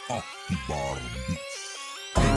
Akibar Beats.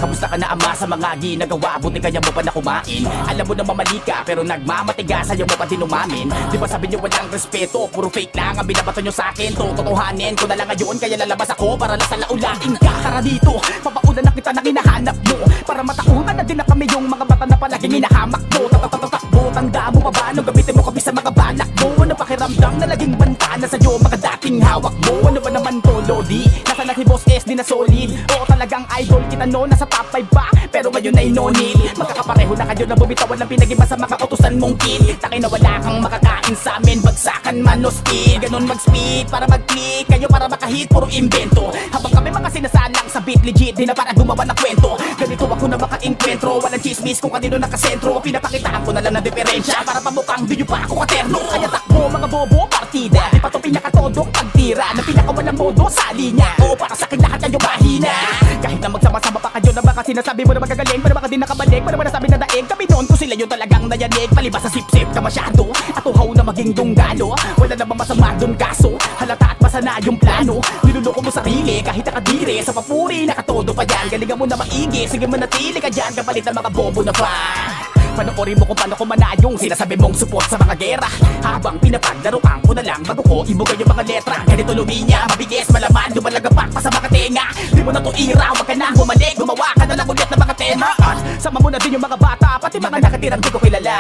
Kamusta ka na ama sa mga ginagawa? Buti kaya mo pa na kumain. Alam mo na mamali ka pero nagmamatigas, ayaw mo pa din umamin. Di ba sabi niyo walang respeto? Puro fake lang ang binabato nyo sa akin. Tototohanin ko na lang ngayon kaya lalabas ako para lang sa laulain ka. Tara dito, papaulan na kita na hinahanap mo. Para matauhan na din na kami yung mga bata na palaging hinahamak mo. Tatatatakbo, tanda mo pa ba nung gamitin mo kami sa mga balak mo? Ano pakiramdam na laging banta na sa'yo mga dating hawak mo? Ano ba naman to, Lodi? Nasa na si Boss S, di na solid. Oo talagang idol kita no, nasa top 5 pa. Pero ngayon ay no need. Magkakapareho na kayo na bumitawan ng pinag-iba sa mga utusan mong kid. Taki na wala kang makakain sa amin, bagsakan man o speed. Ganon mag-speed para mag-click, kayo para makahit, puro invento. Habang kami mga sinasalang sa beat legit, di na para gumawa ng kwento. Ganito ako na maka-enkwentro, walang chismis kung kanino nakasentro. Pinapakitaan ko na lang na diferensya para pamukhang di nyo pa ako katerno. Kaya takbo mga bobo, partida. Di pa to pinakatodong pagtira na pinakawalang modo sa linya. Oo, para sa akin lahat kayo mahina. Kahit na magsama-sama pa kayo na baka sinasabi mo na magagaling, pero baka di nakabalik, pero nasabi na daig. Kami noon ko sila yung talagang nayanig. Palibas sa sip-sip ka masyado at uhaw na maging dunggalo. Wala namang masama dun kaso, halata at masana yung plano. Niluloko mo sarili kahit nakadiri sa papuri, nakatodo pa yan. Galingan mo na maigi, sige manatili ka dyan, kapalit ng mga bobo na pa. Panoorin mo kung paano kumanayong sinasabi mong support sa mga gera. Habang pinapagdaruan ko na lang bago ko ibugay yung mga letra. Ganito luminya, mabigis, malaman, lumalagapak pa sa mga tenga. Di mo na to ira, wag ka na bumalik, gumawa ka na lang ulit ng mga tema. Sama mo na din yung mga bata, pati mga nakatirang di ko kilala.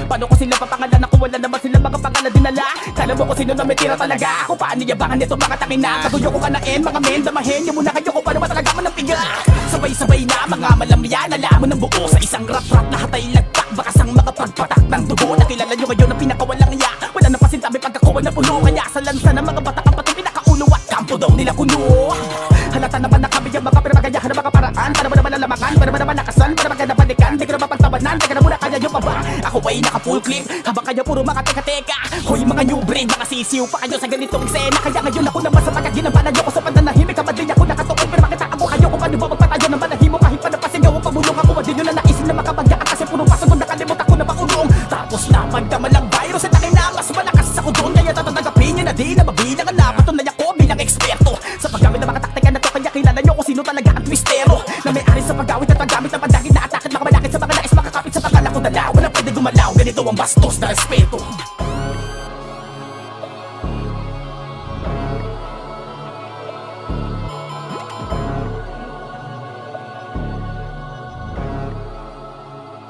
Paano ko sila papangalan ako, wala naman sila mga pangalan dinala. Kala mo ko sino na may tira talaga. Ako paano yabangan nito mga takina. Kaguyo ko kanain, mga men, damahin. Yung muna kayo ko paano ba talaga man ang piga. Sabay-sabay na mga malamyan, alam mo ng buo sa isang rap-rap na hatay lagpak. Bakas ang mga pagpatak ng dugo. Nakilala nyo ngayon ang pinakawalang iya. Wala nang pasintabi pagkakuha na puno. Kaya sa lansa ng mga bata ang pati pinakaulo at kampo daw nila kuno. Halata naman na kami yung mga pinamagayahan ng mga paraan. Para ba naman nalamakan, para ba naman nakasan, para ba nabalikan. Di ka na mapagtabanan, di ka na muna kaya yung baba. Ako ay naka full clip, habang kayo puro mga teka-teka. Hoy mga new breed, mga sisiw pa kayo sa ganitong eksena. Kaya ngayon ako naman sa pagkaginabanan nyo ko sa pananahimik. Kamadli ako nakatukoy, pero makita ako kayo kung paano ba magpatayo ng balahimo. Kahit pa napasingaw ang pamulong ako, di nyo na naisin na makabagyan. Kasi puro pasok ko nakalimot ako na pakulong. Tapos napagdaman ng virus at akin na mas malakas ako doon. Kaya tatanggapin nyo na di na mabilangan na patunay ako bilang eksperto sa paggamit ng mga taktika na to. Kaya kilala nyo kung sino talaga ang twistero na may-ari sa paggamit at paggamit ng pandagit na atakit mga malakit sa mga nais makakapit sa pangalan ko dala. Walang pwede gumalaw, ganito ang bastos na respeto.